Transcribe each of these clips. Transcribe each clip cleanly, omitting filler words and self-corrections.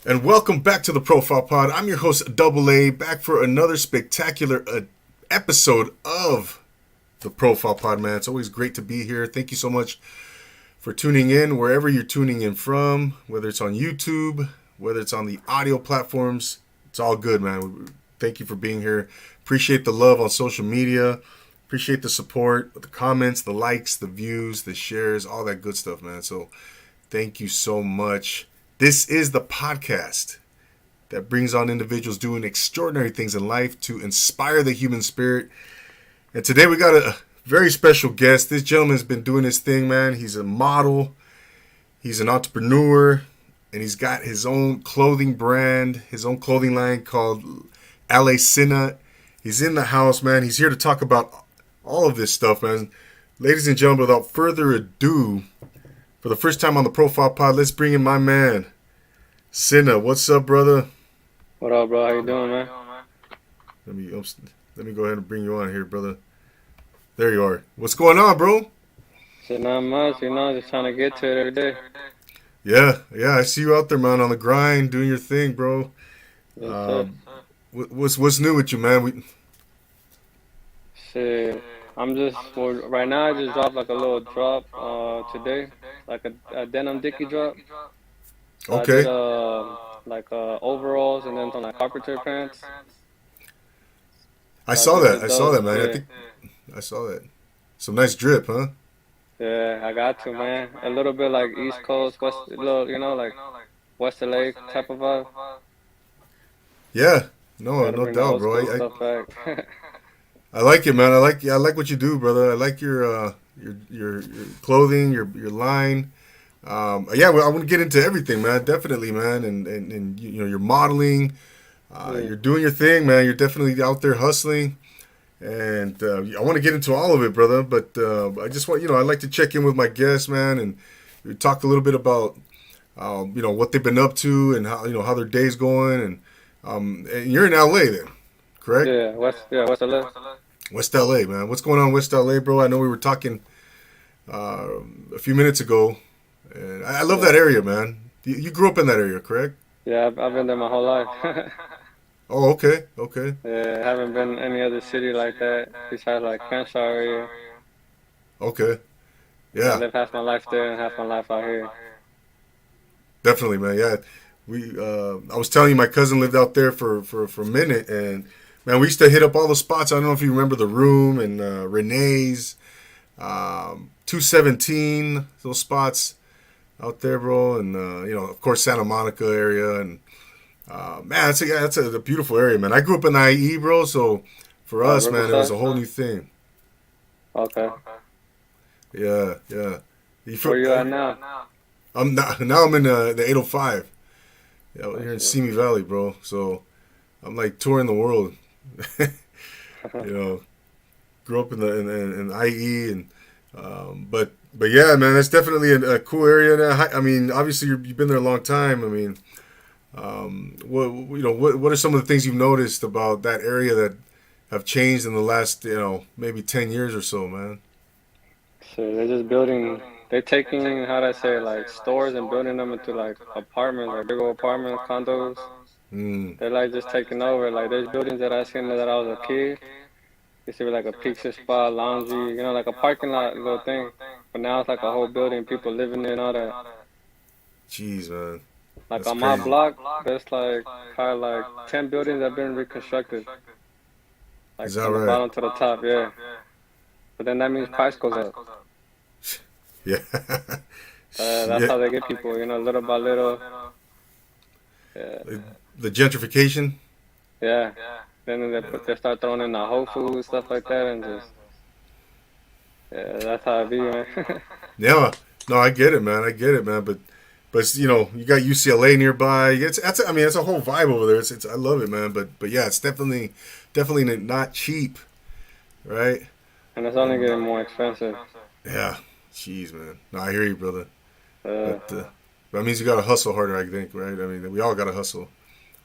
And welcome back to the Profile Pod. I'm your host, Double A, back for another spectacular episode of the Profile Pod, man. It's always great to be here. Thank you so much for tuning in, wherever you're tuning in from, whether it's on YouTube, whether it's on the audio platforms. It's all good, man. Thank you for being here. Appreciate the love on social media. Appreciate the support, the comments, the likes, the views, the shares, all that good stuff, man. So thank you so much. This is the podcast that brings on individuals doing extraordinary things in life to inspire the human spirit. And today we got a very special guest. This gentleman's been doing his thing, man. He's a model. He's an entrepreneur. And he's got his own clothing brand, his own clothing line called Sinna. He's in the house, man. He's here to talk about all of this stuff, man. Ladies and gentlemen, without further ado, for the first time on the Profile Pod, let's bring in my man, Sinna. What's up, brother? What up, bro? How you doing, man? Let me go ahead and bring you on here, brother. There you are. What's going on, bro? Shit, not much, just trying to get to it every day. Yeah, I see you out there, man, on the grind, doing your thing, bro. Yes, What's new with you, man? Shit, right now I just dropped like a little drop today, like a denim dickie drop. So Okay. I did overalls and then some like carpenter pants. I saw that, man. Yeah. I think I saw that. Some nice drip, huh? Yeah, I got to, man. A little bit like East Coast, West, like West LA type of vibe. Yeah, no Gotta bring the doubt, old bro. school stuff back. I like it, man. I like what you do, brother. I like your clothing, your line. Yeah, well, I want to get into everything, man. Definitely, man. And you know, you're modeling. You're doing your thing, man. You're definitely out there hustling. And I want to get into all of it, brother. But I just want, I like to check in with my guests, man, and we talk a little bit about, what they've been up to and how their day's going. And you're in LA then, correct? West LA. West LA, man. What's going on in West LA, bro? I know we were talking a few minutes ago, and I love that area, man. You grew up in that area, correct? Yeah, I've been there my whole life. Oh, okay. Yeah, I haven't been in any other city like that besides like Crenshaw area. Okay. I Yeah, live half my life there and half my life out here. definitely, man. Yeah, I was telling you, my cousin lived out there for a minute, and man, we used to hit up all the spots. I don't know if you remember the Room and Renee's, 217, those spots out there, bro, and of course Santa Monica area, and man, that's a beautiful area, man. I grew up in the IE, bro, so for us, man, it was a whole new thing. Okay. Yeah. Where you at now? Now I'm in the 805. Yeah, we're here in Simi Valley, bro. So I'm like touring the world. Grew up in IE, and but yeah, man, that's definitely a cool area. I mean, obviously you've been there a long time. I mean, what are some of the things you've noticed about that area that have changed in the last maybe 10 years or so, man? So they're just building. They're taking, how do I say, like stores and building them into like apartments, like big old apartments, condos. They're like just taking over. Like there's buildings that I seen that I was a kid. Used to be like a pizza spot, laundry, like a parking lot little thing. But now it's like a whole building, people living in and all that. Jeez, man. Like That's on my crazy. block, there's like probably like 10 buildings that have been reconstructed. Like Is that from the right? bottom to the top, yeah. But then that means price goes up. Yeah. That's Yeah. how they get people, little by little. Yeah. The gentrification. Yeah. Then they start throwing in the Whole Foods, stuff like that, and just, yeah, that's how it be, man. Yeah. No, I get it, man. But you got UCLA nearby. It's a whole vibe over there. It's I love it, man. But yeah, it's definitely not cheap, right? And it's only getting more expensive. Yeah. Jeez, man. No, I hear you, brother. Uh, But that means you gotta hustle harder, I think, right? I mean, we all gotta hustle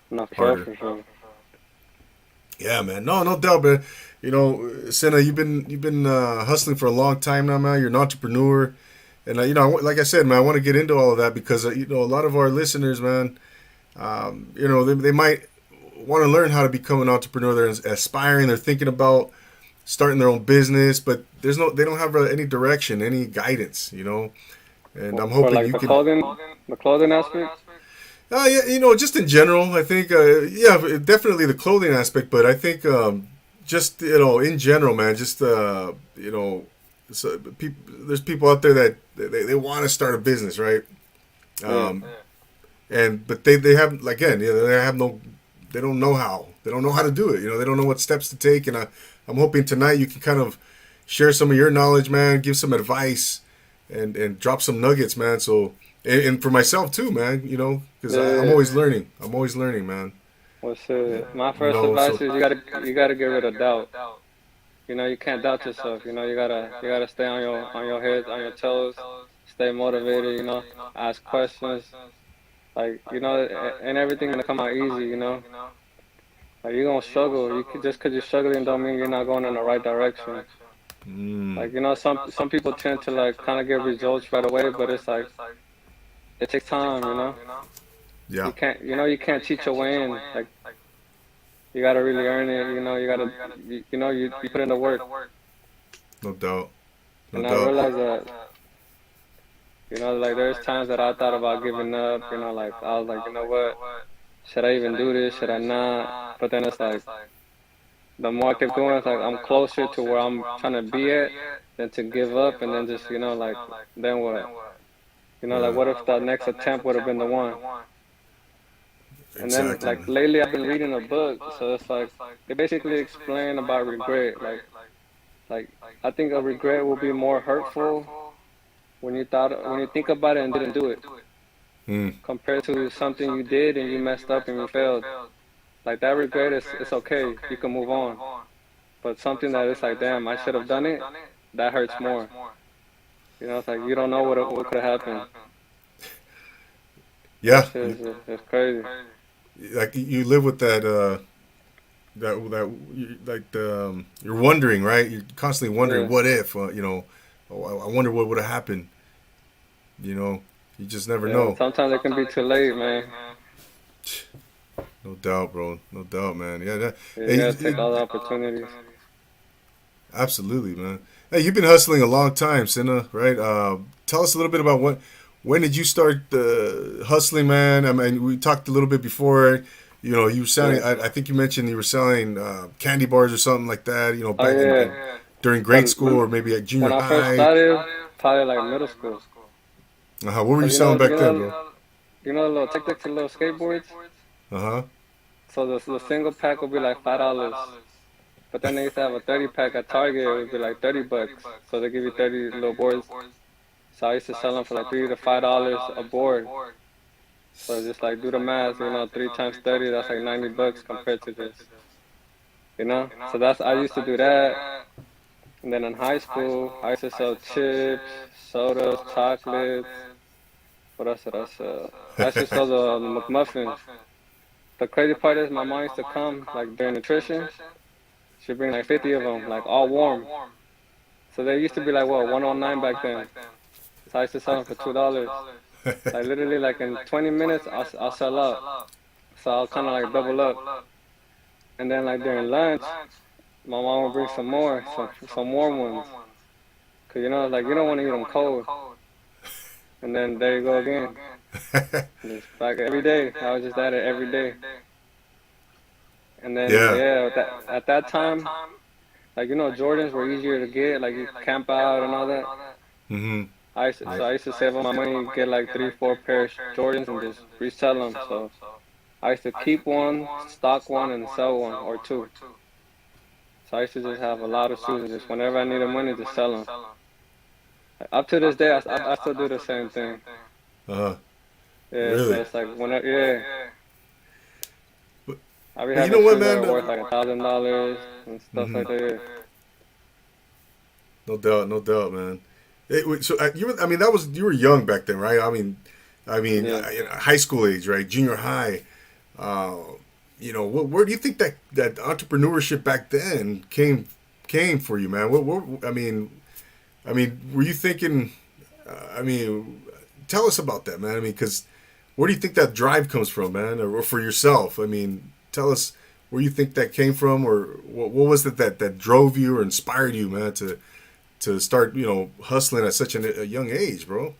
Not harder. for sure. Yeah, man. No doubt, man. Sinna, you've been hustling for a long time now, man. You're an entrepreneur, and like I said, man, I want to get into all of that because a lot of our listeners, man, they might want to learn how to become an entrepreneur. They're aspiring. They're thinking about starting their own business, but they don't have any direction, any guidance, And I'm For hoping like you can. the clothing aspect. Yeah, just in general, I think, yeah, definitely the clothing aspect, but I think just in general, man, just so there's people out there that they want to start a business, right? Yeah. Um, and but they have again, they don't know how, to do it. They don't know what steps to take, and I'm hoping tonight you can kind of share some of your knowledge, man, give some advice, and drop some nuggets, man. So and for myself too, man, because I'm Yeah. always learning. I'm always learning, man. What's my You first know, advice so is you gotta get rid of doubt. You can't doubt yourself. You gotta stay on your head, on your toes, stay motivated. Ask questions. Like and everything gonna come out easy. Like you're gonna struggle. Just because you're struggling don't mean you're not going in the right direction. mm, Like some people tend to like kind of get results right away, but it's like it takes time. yeah, You can't cheat your way in. Like you gotta really earn it. You gotta you put in the work. no doubt, no And I doubt. realized that like there's times that I thought about giving up. Like I was like, what? Should I even do this? Should I not? But then it's like the more I kept going, it's like I'm closer to where I'm trying to be at than to give up and then just like then what? Like Yeah, what if the next attempt would have been the one? And then exactly, like man. lately I've been reading a book, so it's like they basically explain about regret. Like I think a regret will be more hurtful when you think about it and didn't do it Mm, compared to something you did and you messed up and you failed. Like that regret is it's okay. You can move on. But something that is like, damn, I should have done it, that hurts more. It's like you don't know what could have happened. That yeah, shit is crazy. like you live with that you're wondering, right? You're constantly wondering, Yeah. what if, oh, I wonder what would have happened. You just never Yeah. know. Sometimes it can be too late, man. No doubt, bro. No doubt, man. Yeah, Yeah, you hey, gotta take all the opportunities. absolutely, man. Hey, you've been hustling a long time, Sinna, right? Tell us a little bit about when did you start hustling, man? I mean, we talked a little bit before. You were selling. Yeah. I think you mentioned you were selling candy bars or something like that. Oh Back yeah. during grade But school or maybe at junior when I first high. started, probably like middle school. What were you Cause selling back then, bro? the little tic-tacs, the little skateboards. Uh huh. So the single pack would be like $5. But then they used to have a 30 pack at Target. It would be like $30. So they give you 30 little boards. So I used to sell them for like $3 to $5 a board. So just like do the math, 3 times 30, that's like $90 compared to this. So I used to do that. And then in high school, I used to sell chips, sodas, chocolates. What else did I sell? I used to sell the McMuffins. The crazy part is my mom used to come like during nutrition. She'd bring like 50 of them, like all warm. So they used to be like what 109 back then. So I used to sell them for $2. Like literally, like in 20 minutes, I'll sell out. So I'll kind of like double up. And then like during lunch, my mom will bring some warm ones. Cause like you don't want to eat them cold. And then there you go again. Just like every day, I was just at it every day. And then Yeah. yeah, at that time, like Jordans were easier to get. Like you camp out and all that. Mm-hmm. I used to save up my money, get like 3, 4 pairs of Jordans and just resell them. So I used to keep one, stock one, and sell one or two. So I used to just have a lot of shoes and just whenever I needed money, just sell them. Up to this day, I still do the same thing. Uh huh. Yeah, so Really? it's like whenever, yeah, But, I be but you having know what, shoes that man? are worth like $1,000 and stuff Hmm. like that. No doubt, no doubt, man. So I mean, you were young back then, right? Yeah. High school age, right? Junior high. Uh, where do you think that entrepreneurship back then came for you, man? Were you thinking? I mean, tell us about that, man. I mean, because where do you think that drive comes from, man, or for yourself? I mean, tell us where you think that came from, or what was it that drove you or inspired you, man, to start, hustling at such a young age, bro.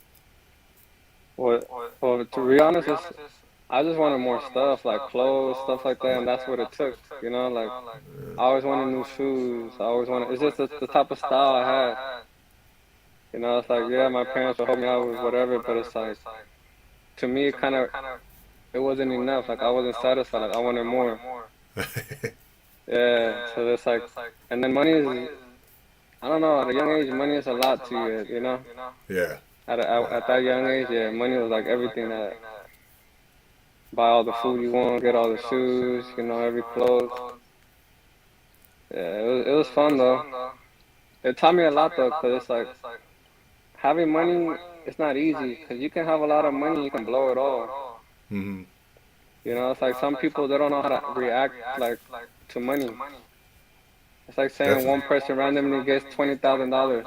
Well, well, to be honest, I just wanted more stuff like clothes, stuff like that, and that's what it took. Like I always wanted new shoes. I always wanted. It's just the type of style I had. It's like yeah, my parents would help me out with whatever, but it's like to me, it wasn't enough. Like I wasn't satisfied. Like I wanted more. Yeah. So it's like, and then money is. I don't know. At a young age, money is a lot to you. Yeah. At that young age, yeah, money was like everything. That buy all the food you want, get all the shoes, every clothes. Yeah, it was fun though. It taught me a lot though, cause it's like having money. It's not easy, cause you can have a lot of money, you can blow it all. Mm-hmm. It's like some people they don't know how to react like to money. It's like saying one person randomly gets $20,000.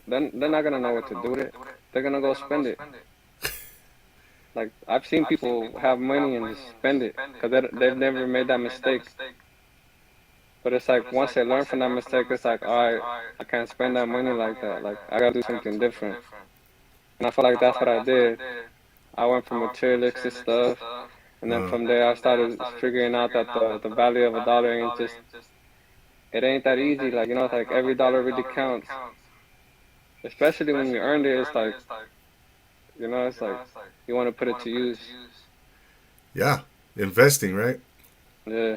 Then they're not gonna know what to do with it. They're gonna go spend it. Like I've seen people have money and just spend it because they've never made that mistake. But it's like once they learn from that mistake, it's like, all right, I can't spend that money like that. Like I gotta do something different. And I feel like that's what I did. I went from materialistic stuff, and then from there I started figuring out that the value of a dollar ain't just it ain't that easy. Like it's like every dollar really counts, especially when you earned it. It's like it's like you want to put it to use. Yeah, investing, right? Yeah.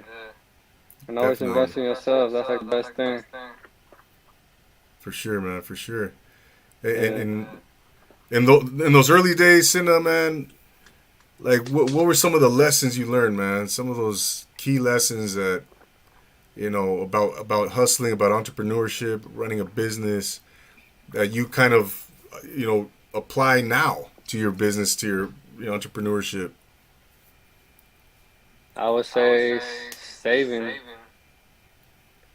And always invest in yourself. That's like the best thing. For sure, man. For sure. And in those early days, Sinna, man, like what were some of the lessons you learned, man? Some of those key lessons that about hustling, about entrepreneurship, running a business that you kind of apply now to your business, to your entrepreneurship. I would say saving.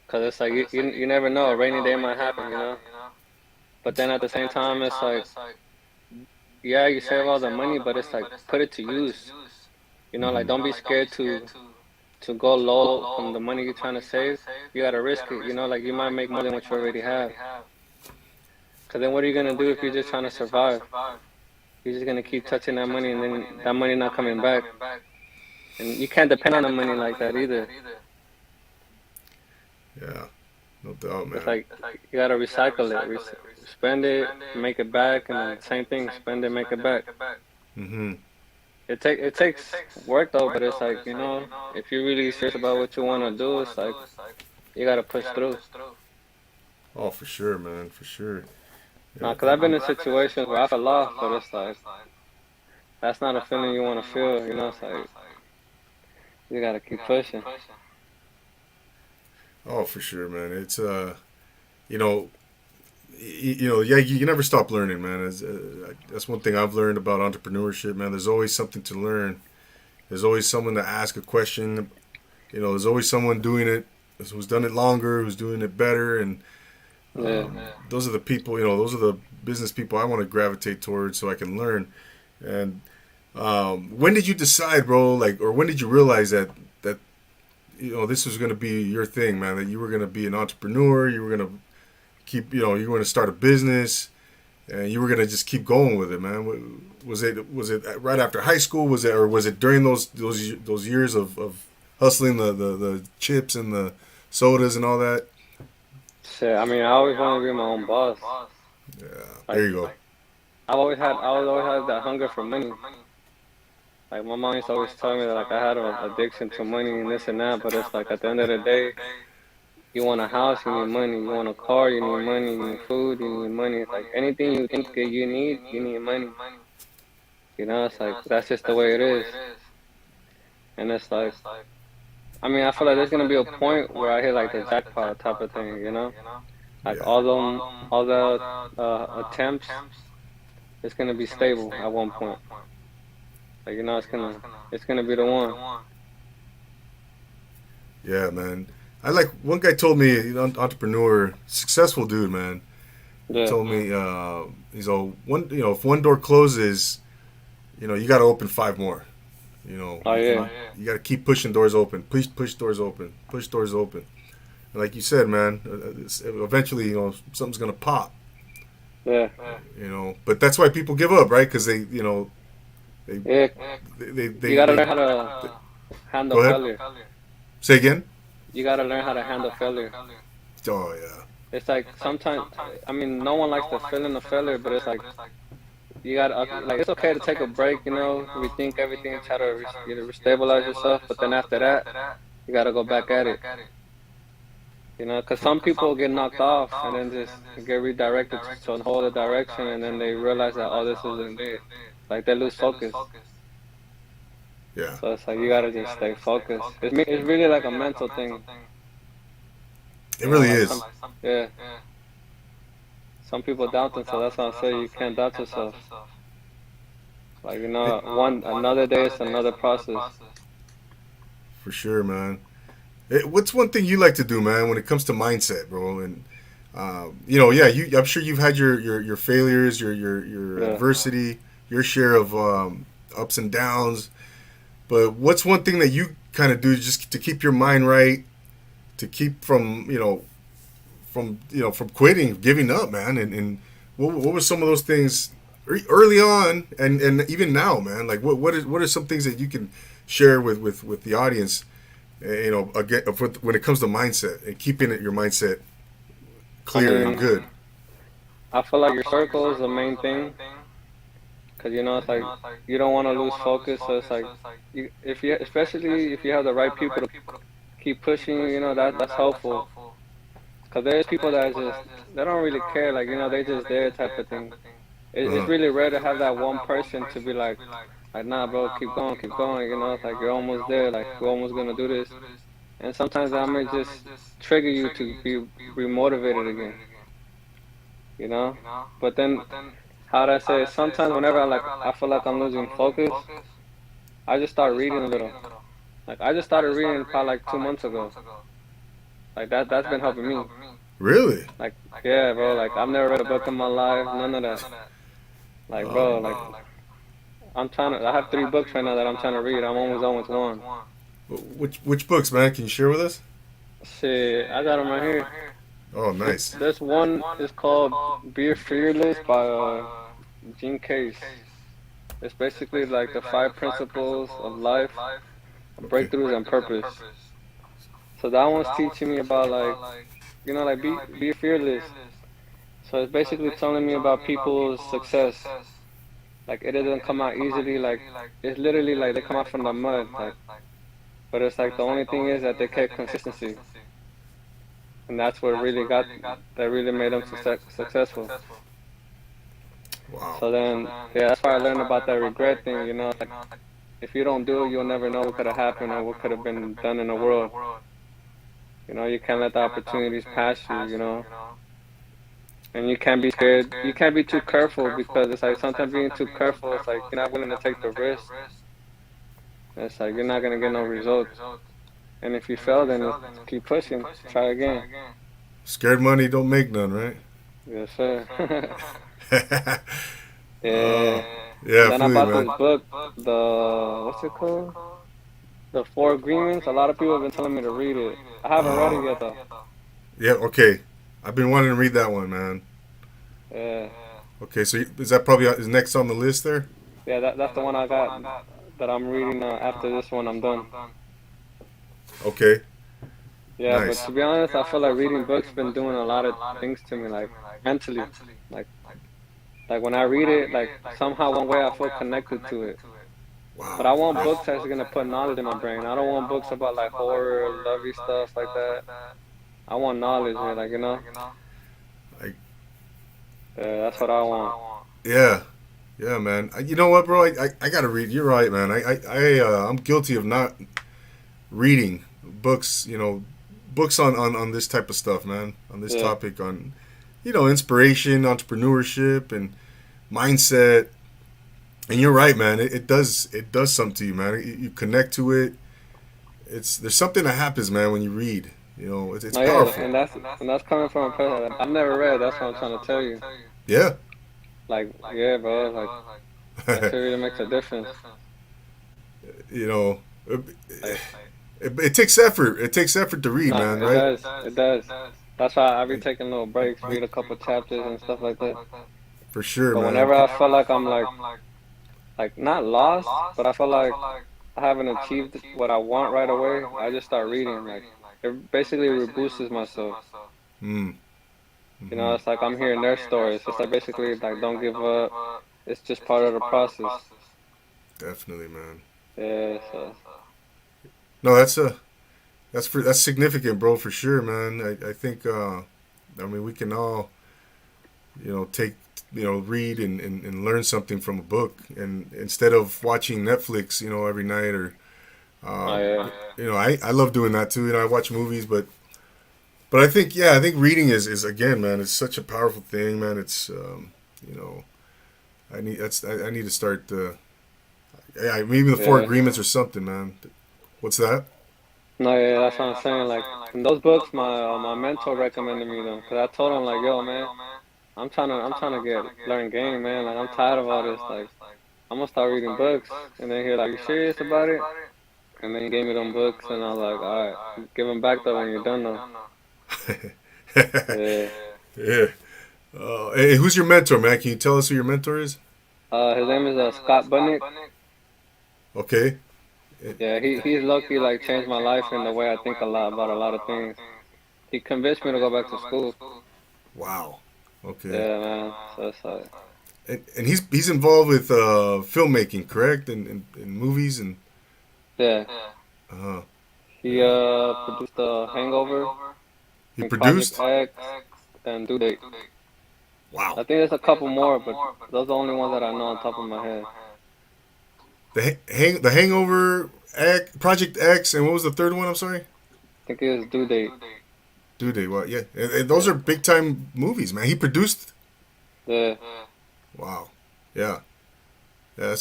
Cause it's like you never know, a rainy day might happen. But then at the same time, it's like, yeah, you save all the money, but it's like put it to use. Like don't be scared to go low from the money you're trying to save. You gotta risk it. Like you might make more than what you already have. Cause then what are you gonna do if you're just trying to survive? You're just gonna keep touching that money, and then that money not coming back. And you can't depend on the money like that either. Yeah, no doubt, man. It's like you gotta recycle it. Spend it, make it back, and then same thing. Spend it, make it back. Mm-hmm. It takes work though, but it's like if you're really serious about what you want to do, it's like you gotta push through. Oh, for sure, man, for sure. Nah, cause I've been in situations where I fell off, but it's like that's not a feeling you want to feel. It's like you gotta keep pushing. Oh, for sure, man. It's yeah, you never stop learning, man. That's one thing I've learned about entrepreneurship, man. There's always something to learn. There's always someone to ask a question. There's always someone doing it who's done it longer, who's doing it better, and those are the people. Those are the business people I want to gravitate towards, so I can learn. And when did you decide, bro? Like, or when did you realize that this was going to be your thing, man? That you were going to be an entrepreneur. You were going to keep, you were going to start a business, and you were going to just keep going with it, man. Was it right after high school? Was it during those years of hustling the chips and the sodas and all that? Shit, I mean, I always wanted to be my own boss. Yeah, there you go. I always had that hunger for money. Like my mom used to always tell me that like I had an addiction to money and this and that, but it's like at the end of the day, you want a house, you need money. You want a car, you need money. You need food, you need money. It's like anything you think that you need money. It's like that's just the way it is. And it's like, I mean, I feel like there's gonna be a point where I hit like the jackpot type of thing. Like all the attempts, it's gonna be stable at one point. Like it's gonna be the one. Yeah, man. I like one guy told me, entrepreneur, successful dude, man. Yeah. Told me, he's all if one door closes, you got to open 5 more. You know, Oh yeah. you got to keep pushing doors open. Please push doors open. Push doors open. And like you said, man, eventually, something's gonna pop. Yeah. But that's why people give up, right? Because they, Yeah. You gotta learn how they to handle go ahead. failure. Say again. You gotta learn how to handle failure. Oh yeah. It's like sometimes, I mean, no one likes the feeling of failure, but it's like you gotta like it's okay to take a break, rethink everything, try to restabilize yourself, but then after that, you gotta go back at it. Because some people get knocked off and then just get redirected to a whole other direction, and then they realize that, oh, this isn't it. Like they lose focus. Yeah. So it's like you gotta just stay focused. It's really like a mental thing. It really Like is. yeah. Some people doubt themselves. That's why I say you can't doubt yourself. Like another day is another process. For sure, man. What's one thing you like to do, man, when it comes to mindset, bro? And yeah, I'm sure you've had your failures, your Yeah. adversity, your share of ups and downs. But what's one thing that you kind of do just to keep your mind right, to keep from quitting, giving up, man? And what were some of those things early on, and even now, man? Like what are some things that you can share with the audience? Again, when it comes to mindset and keeping your mindset I clear and mean, good. I feel like your circle is the main thing. Cause it's like you don't want to lose focus. So it's like especially if you have the right people to keep pushing you, that's helpful. Cause there's people that just they don't really care, like they just there type of thing. It's Uh-huh. really rare to have that one person to be like nah, bro, keep going, keep going. It's like you're almost there, like we're almost gonna do this. And sometimes that may just trigger you to be remotivated again, you know. But then how do I say it? Sometimes whenever I feel like I'm losing focus, I just start reading a little. Like I just started reading probably like 2 months ago. Like that's been helping me. Really? Like yeah, bro. Like I've never read a book in my life, none of that. Like bro, like I have 3 books right now that I'm trying to read. I'm almost one. Which books, man? Can you share with us? Shit, I got them right here. Oh, nice. There's one. It's called "Be Fearless" by Gene Case. It's basically like the 5 principles of life, Okay. breakthroughs, and purpose. So that one's teaching me about like be fearless. So it's basically telling me about people's success. Like it doesn't come out easily. Like it's literally like they come out from the mud. Like, but it's like the only thing is that they kept consistency, and that's what really that really made them successful. Wow. So then, yeah, that's why I learned about that regret thing. Like if you don't do it, you'll never know what could have happened or what could have been done in the world. You can't let the opportunities pass you. And you can't be scared. You can't be too careful because it's like sometimes being too careful, it's like you're not willing to take the risk. It's like you're not gonna get no results. And if you fail, then keep pushing. Try again. Scared money don't make none, right? Yes, sir. uh, Yeah. yeah, And I then I feel you, bought man. this book, what's it called? The Four Agreements. A lot of people have been telling me to read it. I haven't read it yet though. Yeah, okay. I've been wanting to read that one, man. Yeah. Okay, so is that probably is next on the list there? Yeah, that's the one I got that I'm reading after this one I'm done. Okay, Yeah, but nice. to be honest, I feel like reading books been doing a lot of things to me, like mentally. Like like when I read it, like somehow one way I feel connected to it. But Wow. I want books that's gonna put knowledge in my brain. I don't want books about like horror, lovey stuff like that. I want knowledge, man. Like, Yeah, that's what I want. yeah, yeah, man. You know what, bro? I gotta read. You're right, man. I'm guilty of not reading books. Books on this type of stuff, man. On this Yeah. topic on, inspiration, entrepreneurship, and mindset. And you're right, man. It does something to you, man. You connect to it. There's something that happens, man, when you read. It's No, yeah, powerful. and that's coming from a person that I've never read. That's what I'm trying to tell you. Yeah. Like, yeah, bro. Like, Actually really makes a difference. You know, it, Like, it takes effort. It takes effort to read, no, man. it Right? does. It does. That's why I be Like, taking little breaks, read a couple chapters and stuff like that. for sure, But man. whenever I feel like I'm like not lost, but I feel like I haven't achieved what I want right away, I just start reading. Like it basically reboosts myself. Mm, You know, hmm. it's like I'm hearing their stories. It's like basically like don't give up. It's just part of the process. Definitely, man. Yeah, so No, that's significant, bro, for sure, man. I think I mean we can all take read and learn something from a book, and instead of watching Netflix every night or oh um, yeah. I love doing that too. I watch movies, but I think reading is again, man, it's such a powerful thing, man. It's you know I need to start yeah, maybe the Four Yeah. Agreements or something, man. What's that? No, yeah, that's what I'm saying. Like in those books, my mentor recommended me them because I told him like, yo, man, I'm trying to get learn game, man. Like I'm tired of all this. Like I'm gonna start reading books, and then he's like, you serious about it? And then he gave me them books, and I was like, all right, give them back though when you're done though. Yeah. Yeah. Hey, who's your mentor, man? Can you tell us who your mentor is? His name is Scott Bunnick. Okay. Yeah, he's lucky like changed my life in the way I think a lot about a lot of things. He convinced me to go back to school. Wow. Okay. Yeah, man. So it's like, And he's involved with filmmaking, correct? And movies and yeah. uh He yeah. produced Hangover He and Project produced. X and Due Date. Wow. I think there's a couple more, but those are the only ones that I know on top of my head. The Hangover, Project X, and what was the third one? I'm sorry. I think it was Due Date. Do they? What? Yeah. And those are big time movies, man. He produced. Yeah, Wow. Yeah. Yeah.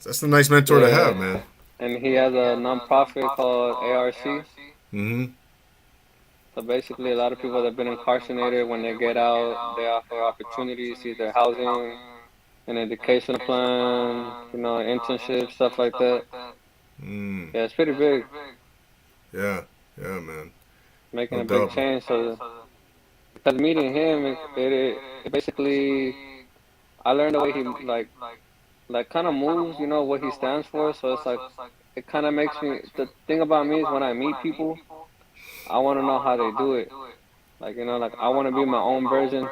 That's a nice mentor to yeah. have, man. And he has a nonprofit called ARC. Mm-hmm. So basically, a lot of people that have been incarcerated, when they get out, they offer opportunities, either housing, an educational plan, internship, stuff like that. Mm. Yeah, it's pretty big, Yeah. Yeah, man. making No a big doubt, man. change. So, because meeting him, it basically, I learned the way he like kind of moves, what he stands for. So it's like, it kind of makes me, the thing about me is when I meet people, I want to know how they do it. Like, like I want to be my own version,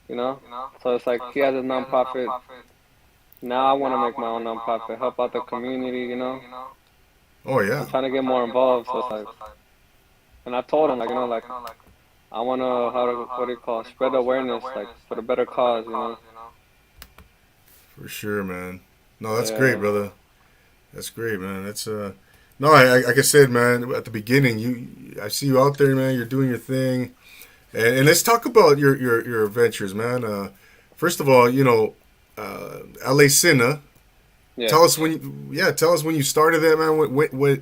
you know? So it's like he has a nonprofit. Now I want to make my own nonprofit, help out the community. Oh I'm yeah. trying to get more involved. So it's like, and I told him, like, I want to, what do you call, spread awareness, like, for the better cause. For sure, man. No, that's great, Yeah. brother. That's great, man. That's no, like I said, man, at the beginning, I see you out there, man. You're doing your thing, and let's talk about your adventures, man. First of all, L.A. Sinna. Yeah. Tell us tell us when you started that, man. What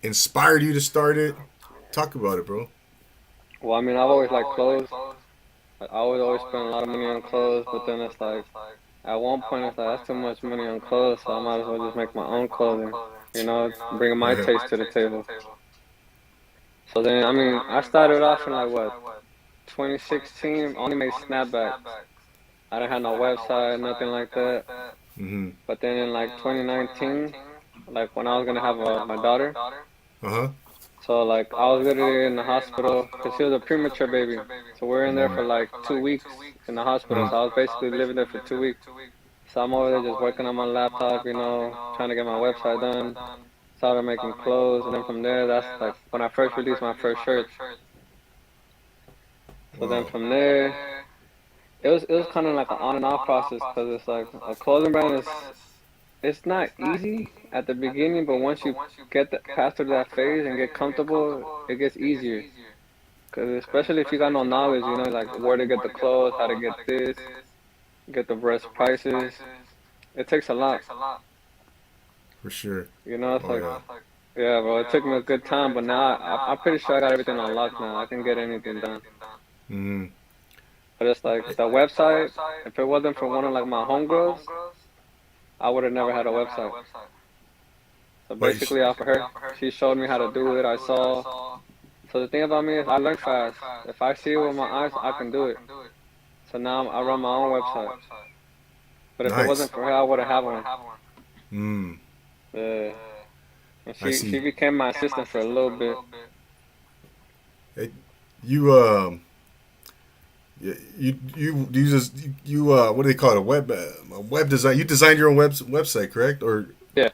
inspired you to start it? Talk about it, bro. Well, I mean, I've always liked clothes. Like, I always spend a lot of money on clothes, but then it's like, at one point, it's like, that's too much money on clothes, so I might as well just make my own clothing, bringing my taste to the table. So then, I mean, I started off in like what, 2016, only made snapbacks. I didn't have no website, nothing like that. Mm-hmm. But then in like 2019, like when I was gonna have my daughter, Uh huh. so like I was literally in the hospital because she was a premature baby. So we're in there for like 2 weeks in the hospital. So I was basically living there for 2 weeks. So I'm over there just working on my laptop, trying to get my website done. Started making clothes, and then from there, that's like when I first released my first shirts. So then Wow. from there, it was kind of like an on and off process because it's like a clothing brand it's not easy at the beginning, but once you get past through that phase and get comfortable, it gets easier. Because especially if you got no knowledge, like where to get the clothes, how to get this, get the best prices, it takes a lot. For sure. It's Oh like, yeah. yeah, bro, it took me a good time, but now I'm pretty sure I got everything on lock now. I can get anything done. Mm-hmm. But it's like the website, if it wasn't for one of like my homegirls, I would have never had a website. So But basically, off of her, she showed me how to do it. I saw. So the thing about me is I learn fast. If I see it with my eyes, I can do it. So now I run my own website. But if it nice. wasn't for her, I wouldn't have one. Mm, Yeah. And I she see. became my assistant for a little bit. Hey, you you just what do they call it, a web design? You designed your own website, correct? Or Yeah.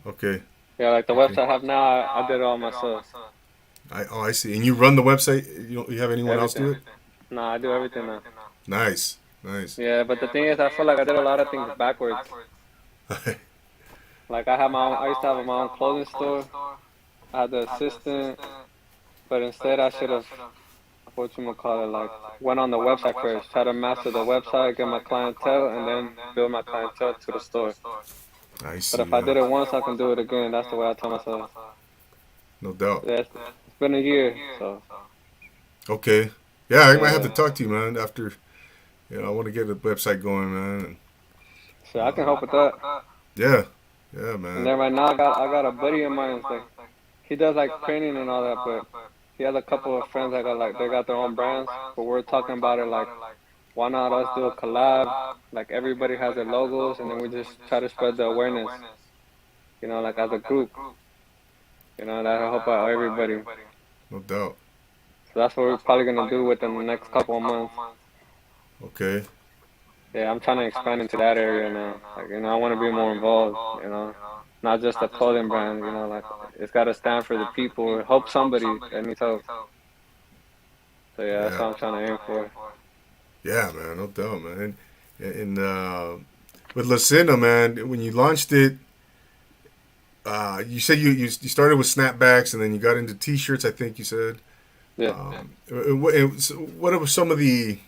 okay, Yeah, like the okay. website I have now, I did it all myself. I see. And you run the website. You have anyone else do Everything. it? Nah, I do everything now. Nice, nice. Yeah, but the thing is, I feel like I did a lot of things backwards. Like I used to have my own clothing store. I had the assistant, but instead I should have, what you call it, like went on the website first, try to master the website, get my clientele, and then build my clientele to the store. I But see. if I Yeah, did it once, I can do it again. That's the way I tell myself. no doubt. Yeah, it's been a year, so Okay. Yeah, I might have to yeah. talk to you, man. After I want to get a website going, man. And, So I can help with that. yeah, yeah, And man. then right now I got a buddy of mine. It's like he does like printing and all that, but he has a couple of friends that got like they got their own brands. But we're talking about it like, why not us do a collab? Like everybody has their logos, and then we just try to spread the awareness. Like as a group. That'll help out everybody. No doubt. So that's what we're probably gonna do within the next couple of months. Okay. Yeah, I'm trying to expand into that area now. Like, I want to be more involved, not just a clothing brand, like it's got to stand for the people, help somebody that needs help. So yeah, that's Yeah. what I'm trying to aim for. Yeah, man. No doubt, man. And with La Sinna, man, when you launched it, you said you started with snapbacks and then you got into T-shirts. I think you said. Yeah. What are some of the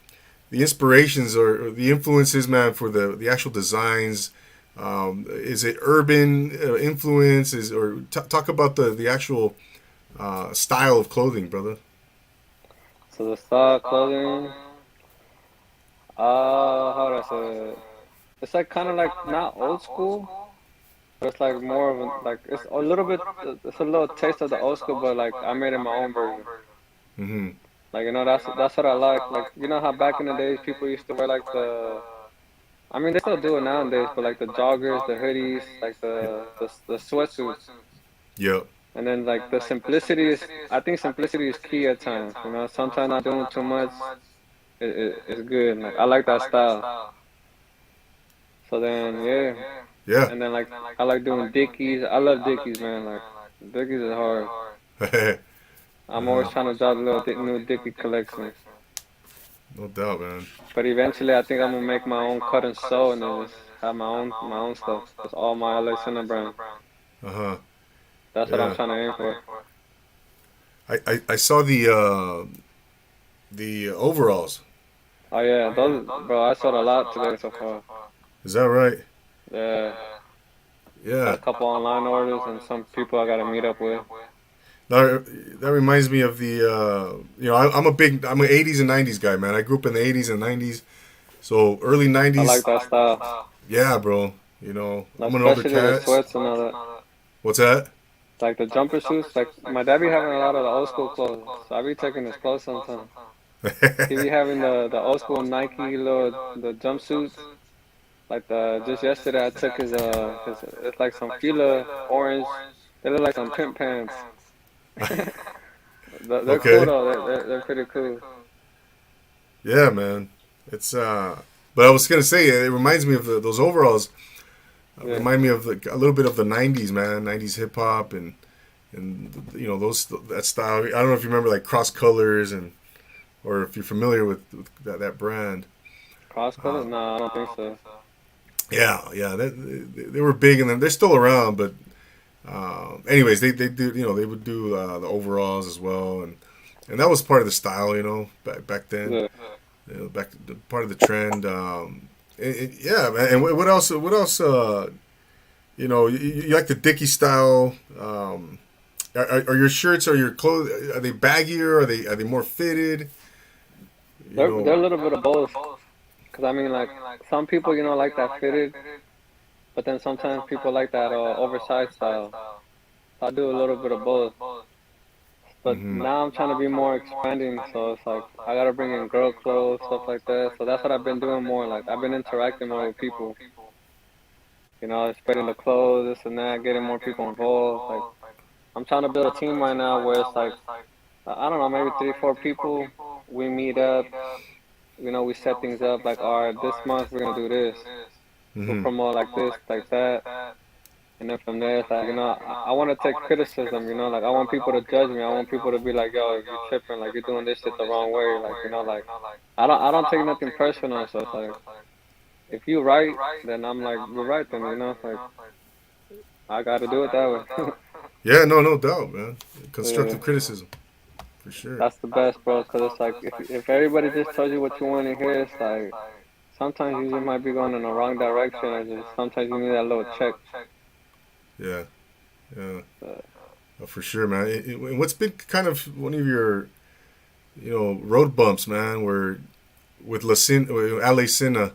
inspirations or the influences, man, for the actual designs? Is it urban influences, or talk about the actual style of clothing, brother? So the style clothing, how do I say it? It's like kind of like not old school, but it's like more of like it's a little bit, it's a little taste of the old school, but like I made it my own version. Mm-hmm. Like that's what I like. Like how back in the days people used to wear like I mean they still do it nowadays, but like the joggers, the hoodies, like the sweatsuits, Yep. and then like the simplicity is. I think simplicity is key at times. Sometimes not doing too much is good. Like I like that style. So then yeah, Yeah. and then like I like doing Dickies. I love Dickies, man. Like Dickies is hard. I'm always trying to drop little new Dickie collections. No doubt, man. But eventually, I think I'm gonna make my own cut and sew, and then just have my own stuff. It's all my LA Sinna brand. Uh huh. That's what I'm Yeah. trying to aim for. I saw the overalls. Oh yeah, those bro. I sold a lot today so far. Is that right? Yeah, got Yeah. a couple online orders and some people I gotta meet up with. That reminds me of the I'm an 80s and 90s guy, man. I grew up in the 80s and 90s. So early I 90s, like that style, yeah, bro. I'm an older especially the cat. sweats and all that. What's that? Like the jumper suits. Like my dad be having a lot of the old school clothes, so I be taking his clothes sometimes. He be having the old school Nike the jumpsuits. Like just yesterday I took his it's like some Fila orange. They look like some pimp pants. They're cool Okay. though. They're pretty cool. Yeah, man. It's but I was gonna say it reminds me of those overalls. Yeah. Remind me of a little bit of the 90s, man. 90s hip hop and those that style. I don't know if you remember like Cross Colors or if you're familiar with that brand. Cross colors? No, I don't think so. Yeah, yeah, they were big, and then they're still around. But anyways, they do they would do the overalls as well, and that was part of the style, back then. Yeah. Part of the trend. Yeah, man. And what else? What else? You like the Dickie style. Are your shirts or your clothes? Are they baggier? Are they more fitted? They're a little bit of both. Cause I mean like some people like that fitted, But then sometimes people like that oversized style. So I do a little bit of both. But Mm-hmm. now I'm trying to be more expanding, so it's like I gotta bring in girl clothes, stuff like that. So that's what I've been doing more. Like I've been interacting more with people, spreading the clothes, this and that, getting more people involved. Like I'm trying to build a team right now where it's like I don't know, maybe three, four people. We meet up, we set things up like, all right, this month we're gonna do this. We'll Mm-hmm. promote like this, like that. And then from there, it's like, I want to take criticism, like I want people to judge me. I want people to be like, yo, you tripping, like you're doing this shit the wrong way. Like, like I don't take nothing personal. So it's like, if you right, then I'm like, you're right then, it's like, I got to do it that way. Yeah, no, no doubt, man. Yeah, Constructive criticism, for sure. that's the best, bro. Cause it's like, if everybody just tells you what you want to hear, it's like, sometimes you just might be going in the wrong direction or just sometimes you need that little check. Yeah, yeah, Uh, for sure, man. What's been kind of one of your, road bumps, man, where with LA Sinna,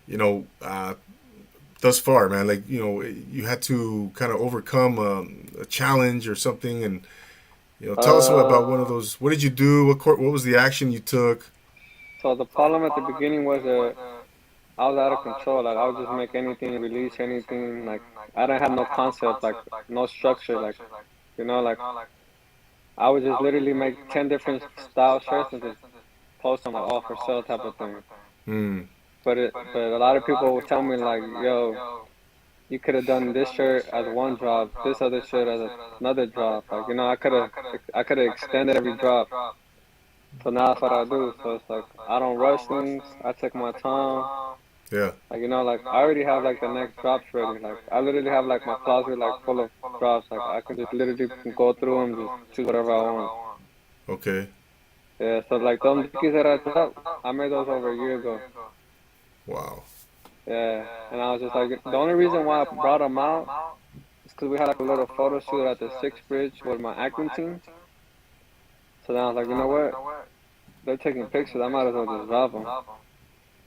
you know, uh, thus far, man, like, you had to kind of overcome a challenge or something, and tell us uh, about one of those. What did you do? What was the action you took? so the problem at the beginning was I was out of control. Like I would just make anything, release anything. Like I didn't have no concept, like no structure. Like I would just literally make 10 different style shirts and just post them like all for sale type of thing. Hmm. But a lot of people would tell me like, yo, you could have done this shirt as one drop, this other shirt as another drop. Like I could have extended every drop. So now that's what I do. So it's like I don't rush things. I take my time. Yeah. Like like I already have like the next drops ready. Like I literally have like my closet like full of drops. Like I can just literally go through them, just choose whatever I want. Okay. Yeah, so like those Dickies that I dropped, I made those over a year ago. Wow. Yeah, and I was just like, the only reason why I brought them out is because we had like a little photo shoot at the Sixth Bridge with my acting team. So then I was like, you know what? They're taking pictures. I might as well just drop them.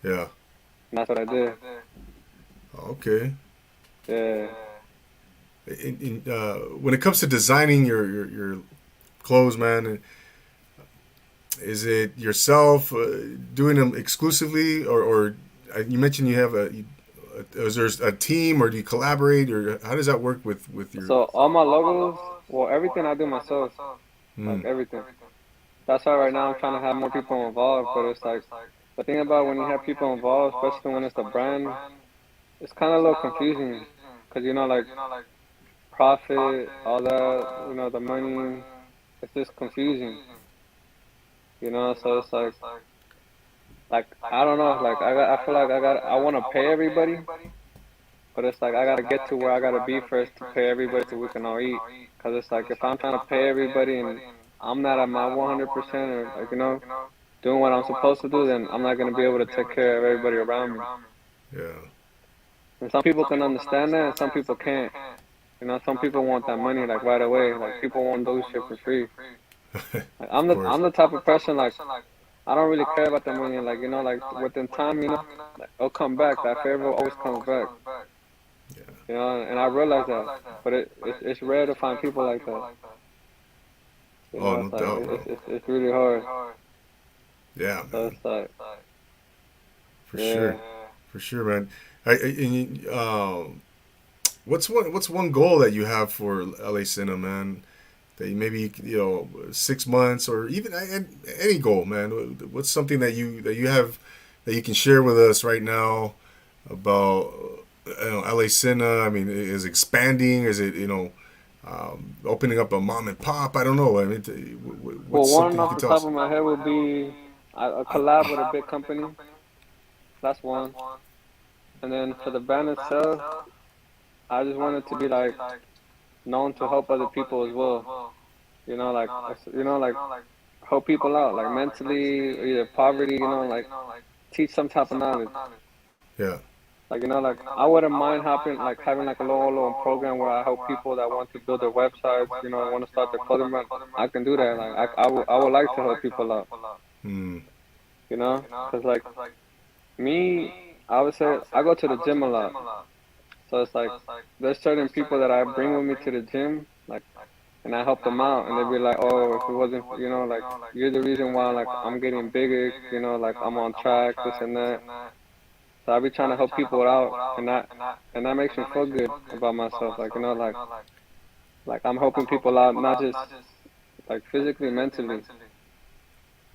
Yeah. And that's what I did. Okay. Yeah. When it comes to designing your clothes, man, is it yourself doing them exclusively, or you mentioned you have is there a team, or do you collaborate, or how does that work with your? So all my logos, well, everything I do myself, like Mm, everything. That's why right now I'm trying to have more people involved. But it's like the thing about when you have people involved, especially when it's the brand, it's kind of a little confusing because like profit, all that, the money, it's just confusing. So it's like I don't know, like I feel like I want to pay everybody, but it's like I gotta get to where I gotta be first to pay everybody so we can all eat. Cause it's like if I'm trying to pay everybody and I'm not at my 100% or like doing what I'm supposed to do, then I'm not gonna be able to take care of everybody around me. yeah. And some people can understand that, and some people can't. Some people want that money like right away. Like people want those shit for free. Like I'm Of the course. I'm the type of person like I don't really care about the money. Like like within time, like it'll come back. That favor always comes back. Yeah. And I realize that. But it's rare to find people like that. Oh, no It's like doubt, bro. it's really hard. Yeah, So man. it's like For yeah. sure. For sure, man. And what's one goal that you have for LA Cinema, man? That you maybe 6 months, or even any goal, man. What's something that you have that you can share with us right now about LA Cinema? I mean, is expanding? Is it opening up a mom and pop? I don't know. I mean, Well, what's one something you off can the tell top us? of my head would be a collab with a big company. That's one. And then for the band itself, I just want it to be like known to help other people as well. Like help people out, like mentally, or either poverty. Like teach some type of knowledge. Yeah. Like I wouldn't mind having like a little program where I help people that want to build their websites. Want to start their clothing brand. I can do that. Like I would like to help people out. Hmm. Cause like me, I would say I go to the gym a lot. So it's like there's certain people that I bring with me to the gym, like, and I help them out, and they be like, oh, if it wasn't, like you're the reason why like I'm getting bigger, like I'm on track, this and that. So I be trying to help people out, and that makes me feel good about myself, like like I'm helping people out, not just like physically, mentally.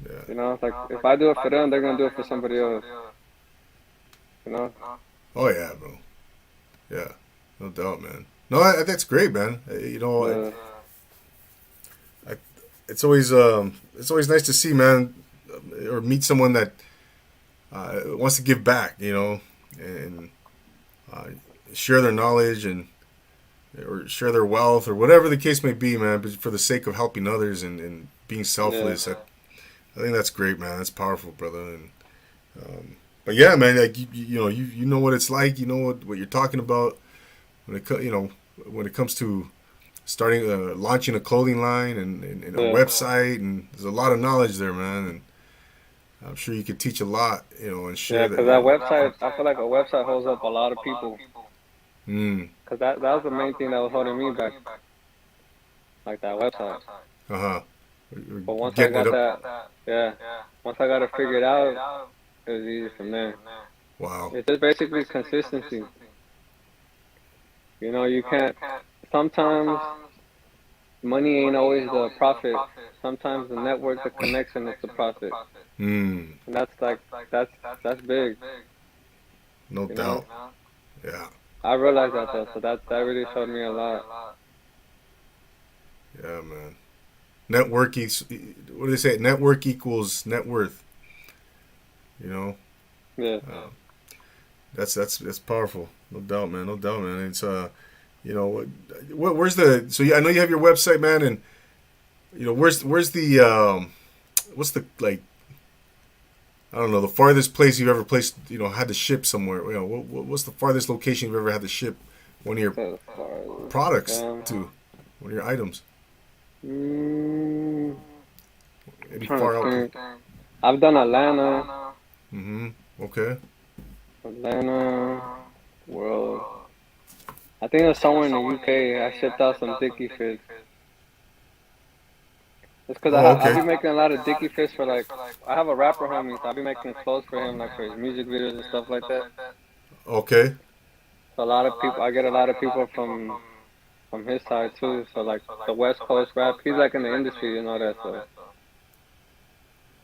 Yeah. Like if I do it for them, they're gonna do it for somebody else. You know? Oh yeah, bro. Yeah, no doubt, man. No, that's great, man. Yeah, I, it's always nice to see, man, or meet someone that wants to give back, and uh, share their knowledge and or share their wealth or whatever the case may be, man. But for the sake of helping others and being yeah, selfless, I think that's great, man. That's powerful, brother. And but yeah, man, like you know what it's like. You know what you're talking about when it comes to starting launching a clothing line and a yeah, website, and there's a lot of knowledge there, man. And I'm sure you could teach a lot, and yeah. share that. Cause that website, I feel like a website holds up a lot of people. Mm. Cause that was the main thing that was holding me back, like that website. Uh huh. But once I Getting it got up. that, yeah, once I got it figured out, it was easy from there. Wow. It's just basically consistency. You can't. Sometimes money ain't always the profit. Sometimes the network, the connection is the profit, Mm. and that's like that's that's big. No You know, doubt. Yeah. I realized that though, so that really showed me a lot. Yeah, man. Network what do they say? Network equals net worth. You know. Yeah, Uh, that's powerful. No doubt, man. No doubt, man. It's where's the so yeah, I know you have your website, man, and where's the what's the like I don't know the farthest place you've ever placed had to ship somewhere. What's the farthest location you've ever had to ship one of your so far. products to, one of your items? Mm, Any trying far to out? think. I've done Atlanta, Mm-hmm. Okay. Atlanta, World. I think it was somewhere in the UK. I shipped out some Dicky Fits. It's because Oh, I okay. be making a lot of Dicky Fits for like I have a rapper homie, so I be making clothes for him like for his music videos and stuff like that. Okay. So a lot of people, I get a lot of people from his side too. So like the West Coast rap, he's like in the industry and all that.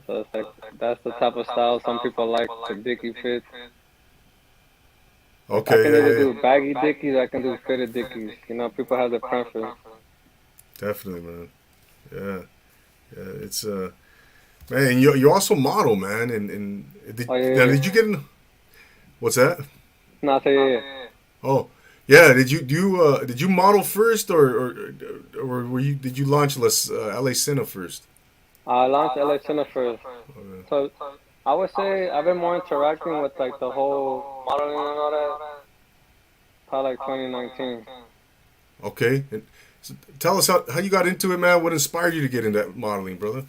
So it's like that's the type of style some people like, the Dicky Fits. Like I Okay. can either Yeah. do baggy Dickies, I can do fitted Dickies. People have their preference. Definitely, man. Yeah. Yeah. It's man. You also model, man. And Oh yeah, now yeah. did you get in? What's that? No, so yeah, yeah. Oh, yeah. Did you model first, or did you launch LA Sinna first? I launched LA Sinna first. Okay. So I would say I've been more interacting with like the whole modeling and all that probably like 2019. Okay. And so tell us how you got into it, man. What inspired you to get into modeling, brother?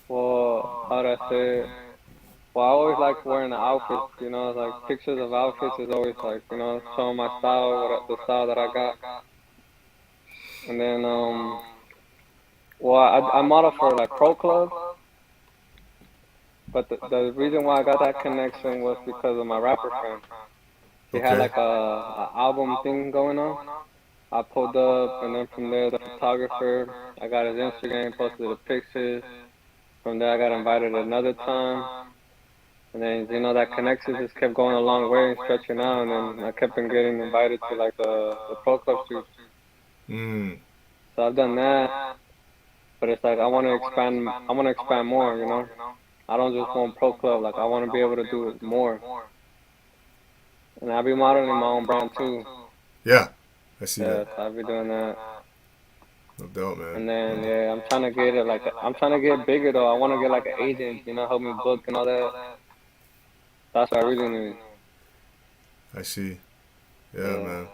Well, how'd I say it? Well, I always like wearing the outfits, like pictures of outfits is always like, showing my style, the style that I got. And then, well, I model for like pro clubs, but the reason why I got that connection was because of my rapper friend. He had Okay. like a album thing going on. I pulled up, and then from there, the photographer, I got his Instagram, posted the pictures. From there, I got invited another time. And then, that connection just kept going a long way and stretching out. And then I kept on getting invited to like the pro club shoots. Mm. So I've done that, but it's like I want to expand more. I don't just want pro club, like I want to be able to do it more. And I'll be modeling my own brand too. Yeah. I see that. Yeah, so I'll be doing that. No doubt, man. And then yeah, I'm trying to get it I'm trying to get bigger though. I want to get like an agent, help me book and all that. That's what I really need. I see. Yeah, Yeah. man.